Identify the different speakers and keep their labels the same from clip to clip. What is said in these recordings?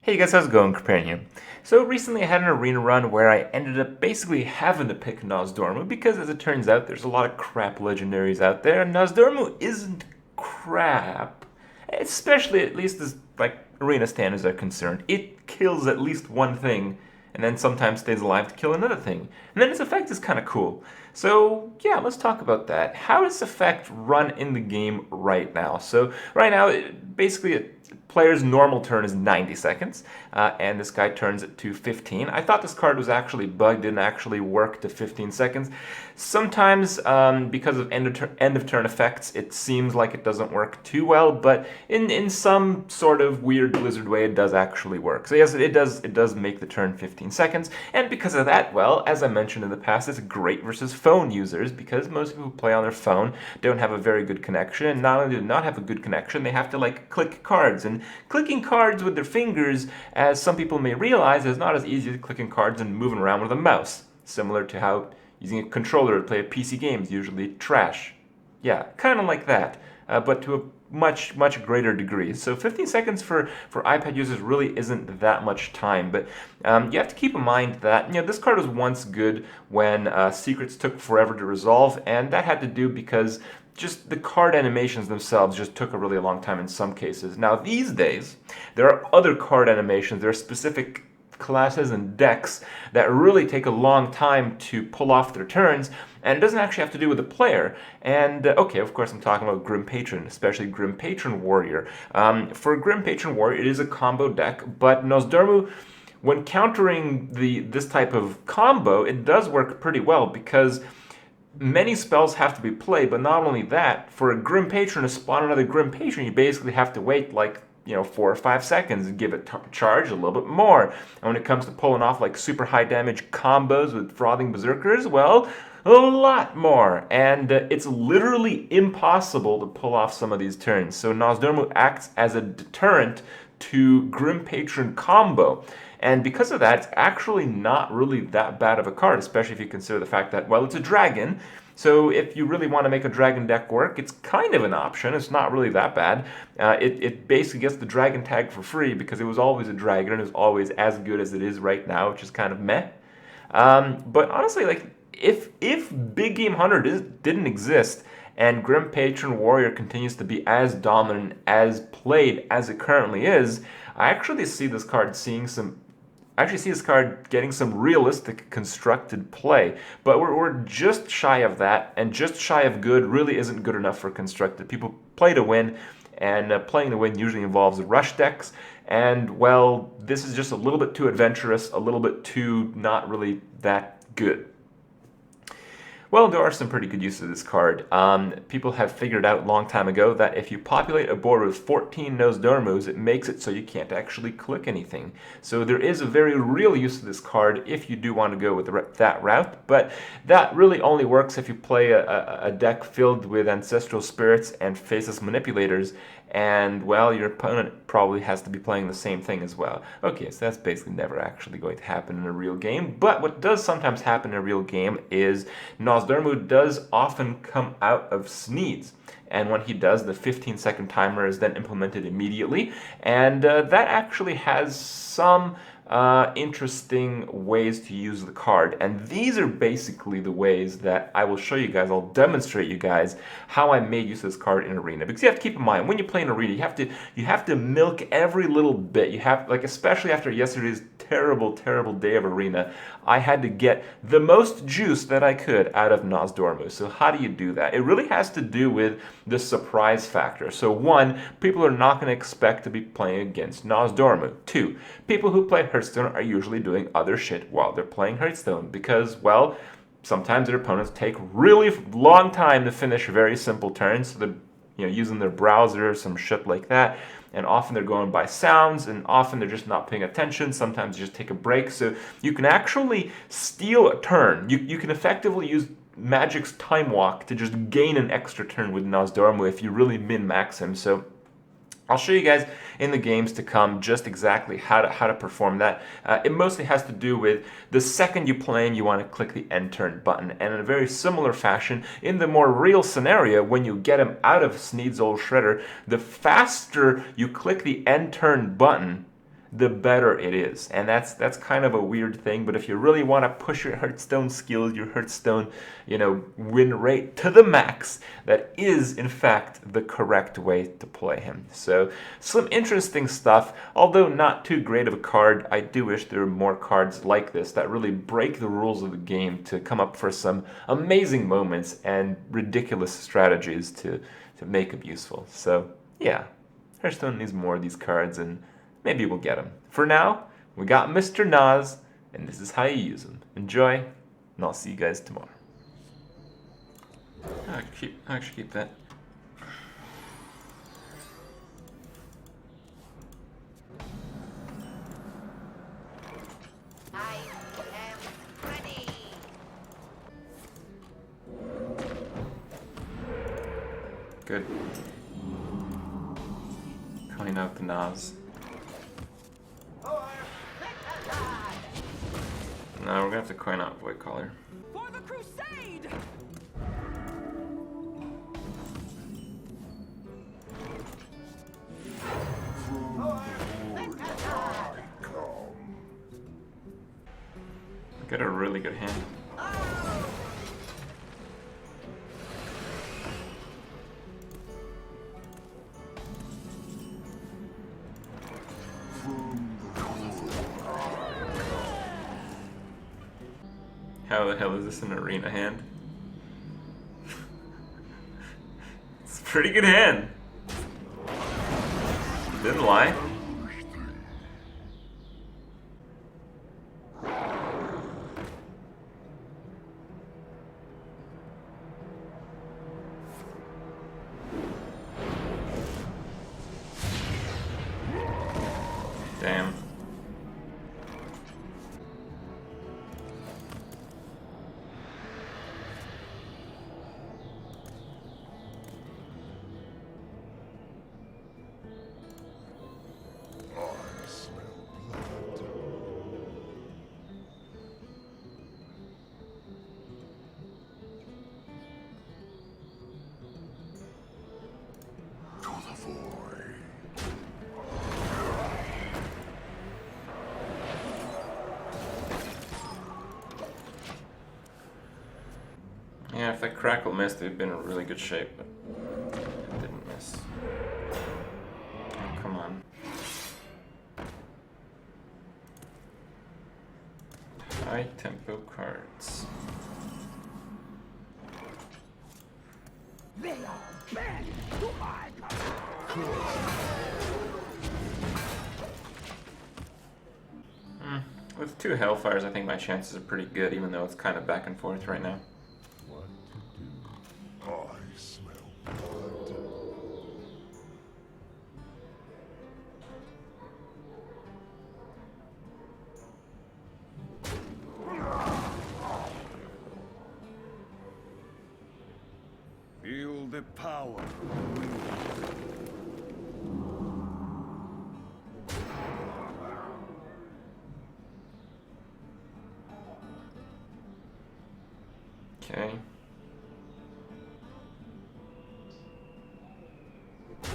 Speaker 1: Hey guys, how's it going? Kripparrian. So recently I had an arena run where I ended up basically having to pick Nozdormu because as it turns out there's a lot of crap legendaries out there and Nozdormu isn't crap. Especially at least as arena standards are concerned. It kills at least one thing and then sometimes stays alive to kill another thing. And then its effect is kind of cool. So yeah, let's talk about that. How does effect run in the game right now? So right now, basically a player's normal turn is 90 seconds, and this guy turns it to 15. I thought this card was actually bugged, didn't actually work to 15 seconds. Sometimes, because of end of turn effects, it seems like it doesn't work too well, but in some sort of weird Blizzard way, it does actually work. So yes, it does make the turn 15 seconds, and because of that, well, as I mentioned in the past, it's great versus phone users because most people who play on their phone don't have a very good connection, and not only do not have a good connection, they have to click cards, and clicking cards with their fingers, as some people may realize, is not as easy as clicking cards and moving around with a mouse, similar to how using a controller to play a PC game is usually trash. Yeah, kind of like that, but to a much greater degree. So 15 seconds for iPad users really isn't that much time, but you have to keep in mind that this card was once good when secrets took forever to resolve, and that had to do because just the card animations themselves just took a really long time in some cases. Now these days, there are other card animations, there are specific classes and decks that really take a long time to pull off their turns, and it doesn't actually have to do with the player. And okay, of course I'm talking about Grim Patron, especially Grim Patron Warrior. For Grim Patron Warrior, it is a combo deck, but Nozdormu, when countering this type of combo, it does work pretty well because many spells have to be played, but not only that, for a Grim Patron to spawn another Grim Patron, you basically have to wait 4 or 5 seconds and give it charge a little bit more. And when it comes to pulling off super high damage combos with Frothing Berserkers, well, a lot more. And it's literally impossible to pull off some of these turns. So Nozdormu acts as a deterrent to Grim Patron combo. And because of that, it's actually not really that bad of a card, especially if you consider the fact that, well, it's a dragon. So if you really want to make a dragon deck work, it's kind of an option. It's not really that bad. It basically gets the dragon tag for free because it was always a dragon and it was always as good as it is right now, which is kind of meh. But honestly, if Big Game Hunter didn't exist and Grim Patron Warrior continues to be as dominant as played as it currently is, I actually see this card getting some realistic constructed play, but we're just shy of that, and just shy of good really isn't good enough for constructed. People play to win, and playing to win usually involves rush decks, and well, this is just a little bit too adventurous, a little bit too not really that good. Well, there are some pretty good uses of this card. People have figured out a long time ago that if you populate a board with 14 Nozdormus, it makes it so you can't actually click anything. So there is a very real use of this card if you do want to go with that route, but that really only works if you play a deck filled with Ancestral Spirits and Faceless Manipulators, and well, your opponent probably has to be playing the same thing as well. Okay, so that's basically never actually going to happen in a real game, but what does sometimes happen in a real game is Nozdormu does often come out of Sneeds, and when he does, the 15-second timer is then implemented immediately, and that actually has some interesting ways to use the card, and these are basically the ways that I will show you guys. I'll demonstrate you guys how I made use of this card in Arena, because you have to keep in mind when you play in Arena, you have to milk every little bit. You have, especially after yesterday's terrible day of Arena, I had to get the most juice that I could out of Nozdormu. So how do you do that? It really has to do with the surprise factor. So one, people are not going to expect to be playing against Nozdormu. Two, people who play Hearthstone are usually doing other shit while they're playing Hearthstone because, well, sometimes their opponents take really long time to finish very simple turns. So they're using their browser or some shit like that. And often they're going by sounds, and often they're just not paying attention. Sometimes you just take a break. So you can actually steal a turn. You can effectively use Magic's Time Walk to just gain an extra turn with Nozdormu if you really min-max him. So I'll show you guys in the games to come just exactly how to perform that. It mostly has to do with the second you play him, you want to click the end turn button. And in a very similar fashion, in the more real scenario, when you get him out of Sneed's old shredder, the faster you click the end turn button, the better it is. And that's kind of a weird thing, but if you really want to push your Hearthstone skills, your Hearthstone, win rate to the max, that is in fact the correct way to play him. So some interesting stuff, although not too great of a card. I do wish there were more cards like this that really break the rules of the game to come up for some amazing moments and ridiculous strategies to make him useful. So yeah, Hearthstone needs more of these cards, and maybe we'll get them. For now, we got Mr. Noz, and this is how you use him. Enjoy, and I'll see you guys tomorrow. I'll actually keep that.
Speaker 2: I am ready.
Speaker 1: Good. Coin out the Noz. No, we're gonna have to coin out Void Caller.
Speaker 3: For the crusade!
Speaker 1: Got a really good hand. How the hell is this an arena hand? It's a pretty good hand. Didn't lie. Damn. Yeah, if that crackle missed, they'd been in really good shape, but it didn't miss. Oh, come on. High tempo cards.
Speaker 3: They are bent to my
Speaker 1: With two Hellfires, I think my chances are pretty good, even though it's kind of back and forth right now.
Speaker 4: I smell blood. Feel the power.
Speaker 1: Okay.
Speaker 2: I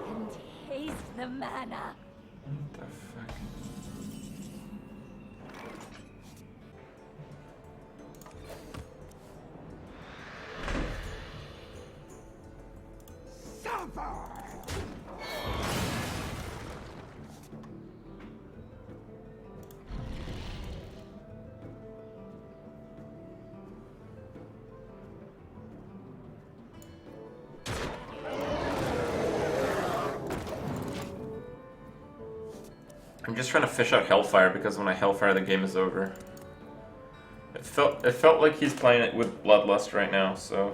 Speaker 2: can taste the mana.
Speaker 1: What the fuck? I'm just trying to fish out Hellfire because when I Hellfire, the game is over. It felt like he's playing it with Bloodlust right now, so.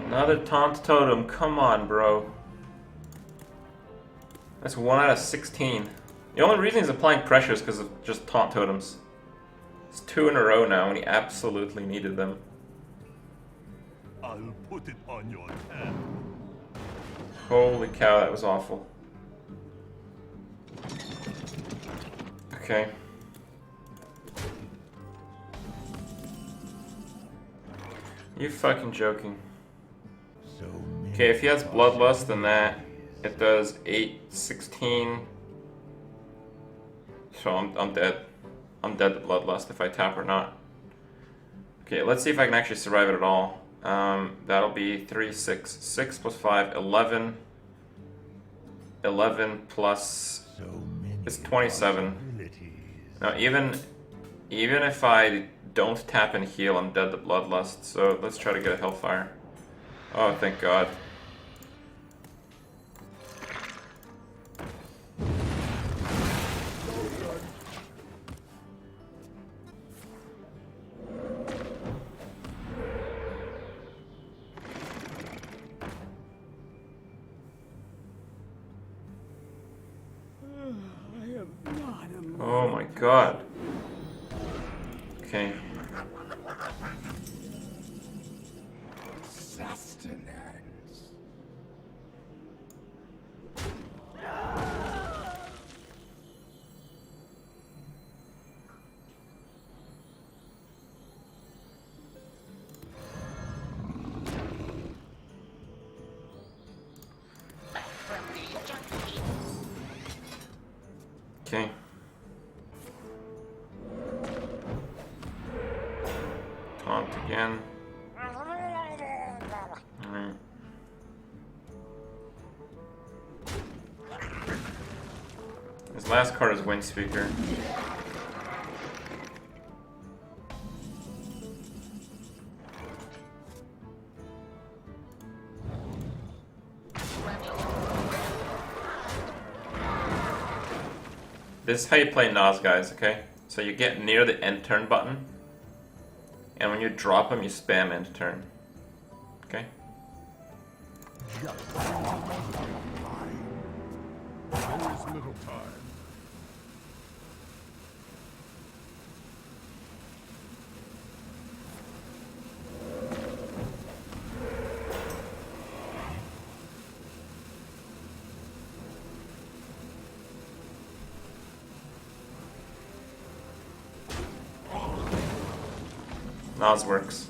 Speaker 1: Another Taunt Totem, come on, bro. That's 1 out of 16. The only reason he's applying pressure is because of just Taunt Totems. It's 2 in a row now, and he absolutely needed them.
Speaker 4: I'll put it on your tab.
Speaker 1: Holy cow, that was awful. Okay. You fucking joking.
Speaker 4: So many.
Speaker 1: Okay, if he has Bloodlust, then that it does 8, 16. So I'm dead. I'm dead to Bloodlust if I tap or not. Okay, let's see if I can actually survive it at all. That'll be 3, 6, 6 plus 5, 11. 11 plus
Speaker 4: So many.
Speaker 1: it's 27.
Speaker 4: possibilities.
Speaker 1: Now even if I don't tap and heal, I'm dead to Bloodlust. So let's try to get a Hellfire. Oh, thank God. Oh my God. Okay.
Speaker 4: Sustenance.
Speaker 1: Okay. Taunt again. Alright. His last card is Windspeaker. This is how you play Noz, guys, okay? So you get near the end turn button, and when you drop him, you spam end turn. Okay?
Speaker 4: There is little time.
Speaker 1: Noz works.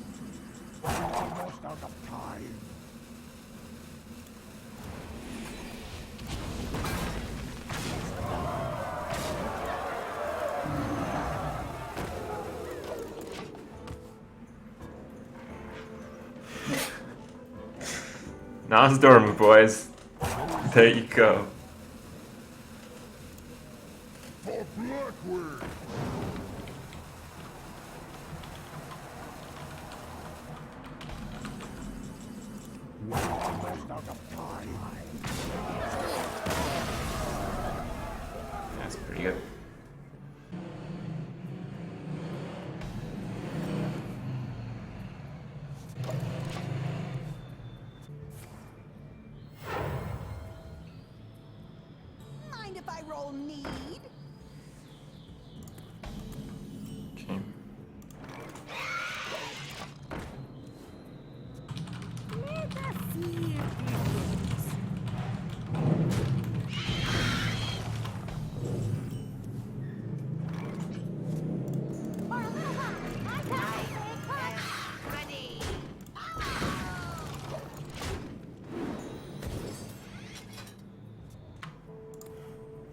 Speaker 4: Almost out of time.
Speaker 1: Nozdormu, boys. There you go.
Speaker 4: For Blackwood. Almost out of time.
Speaker 1: That's pretty good.
Speaker 3: Mind if I roll need?
Speaker 1: Okay.
Speaker 3: Let us see if
Speaker 2: Ready.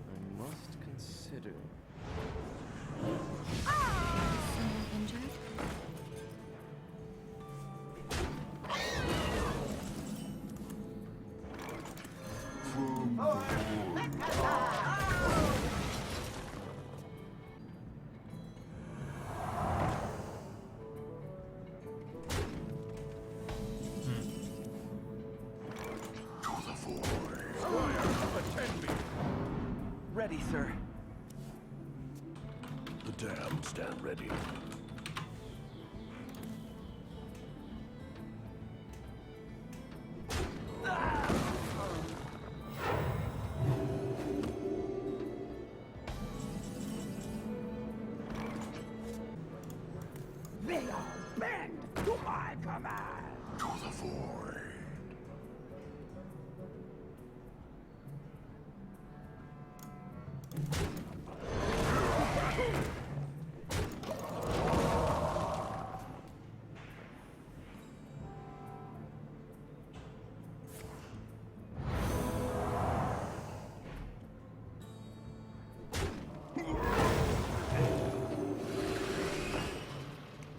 Speaker 5: I must consider.
Speaker 2: Someone injured?
Speaker 5: Ready, sir.
Speaker 4: The damned stand ready.
Speaker 3: they all bend to my command.
Speaker 4: To the void.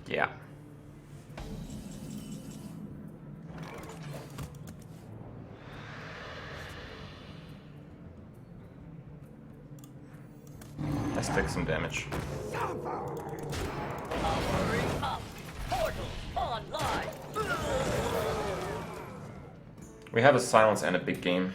Speaker 1: Yeah. Let's take some damage.
Speaker 3: Powering up. Portal online.
Speaker 1: We have a silence and a big game.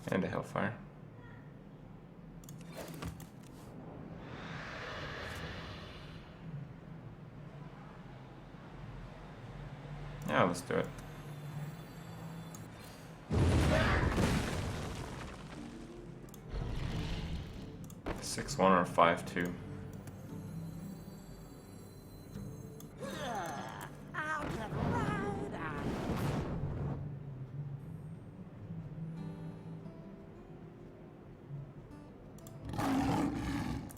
Speaker 1: And a Hellfire. Yeah, let's do it. Six one or 5-2.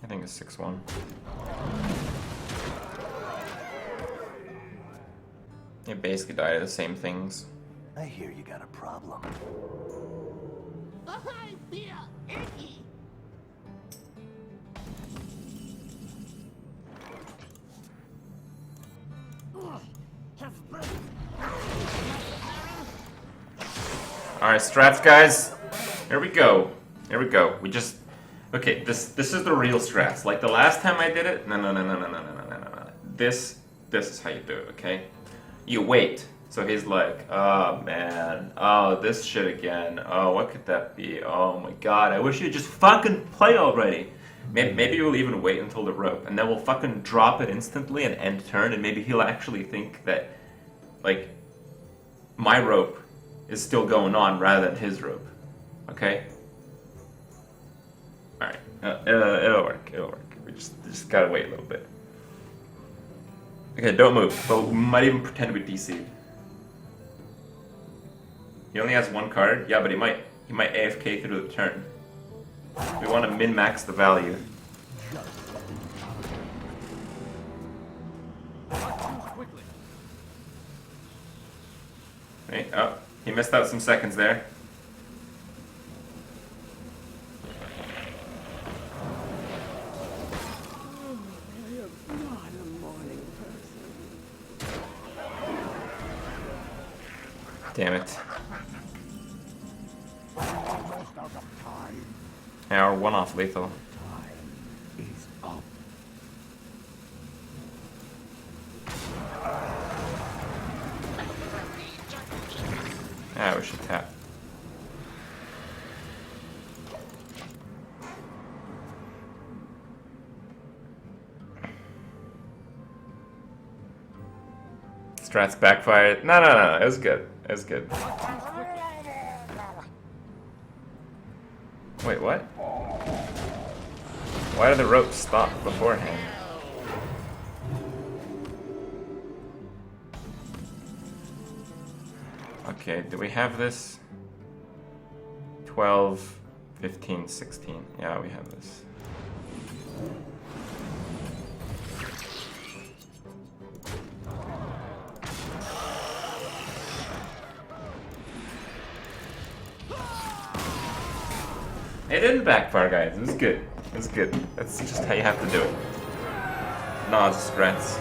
Speaker 1: I think it's 6-1. It basically died of the same things.
Speaker 6: I hear you got a problem.
Speaker 3: I feel icky.
Speaker 1: Alright, strats, guys. Here we go. Here we go. We just... Okay, this is the real strats. Like the last time I did it... No. This is how you do it, okay? You wait. So he's like, oh man, oh this shit again, oh what could that be, oh my god, I wish you'd just fucking play already. Maybe we'll even wait until the rope, and then we'll fucking drop it instantly and end turn, and maybe he'll actually think that, like, my rope is still going on rather than his rope, okay? Alright, it'll work, we just gotta wait a little bit. Okay, don't move, but we might even pretend to be DC'd. He only has one card? Yeah, but he might AFK through the turn. We want to min-max the value. Wait, oh, he missed out some seconds there. Damn it.
Speaker 3: Almost out of time.
Speaker 1: Yeah, we're one off lethal.
Speaker 3: Time is up.
Speaker 1: Yeah, we should tap. Strats backfired. No, it was good. It was good. Wait, what? Why did the rope stop beforehand? Okay, do we have this? 12, 15, 16. Yeah, we have this. It didn't backfire, guys. It was good. It was good. That's just how you have to do it. No, it's strats.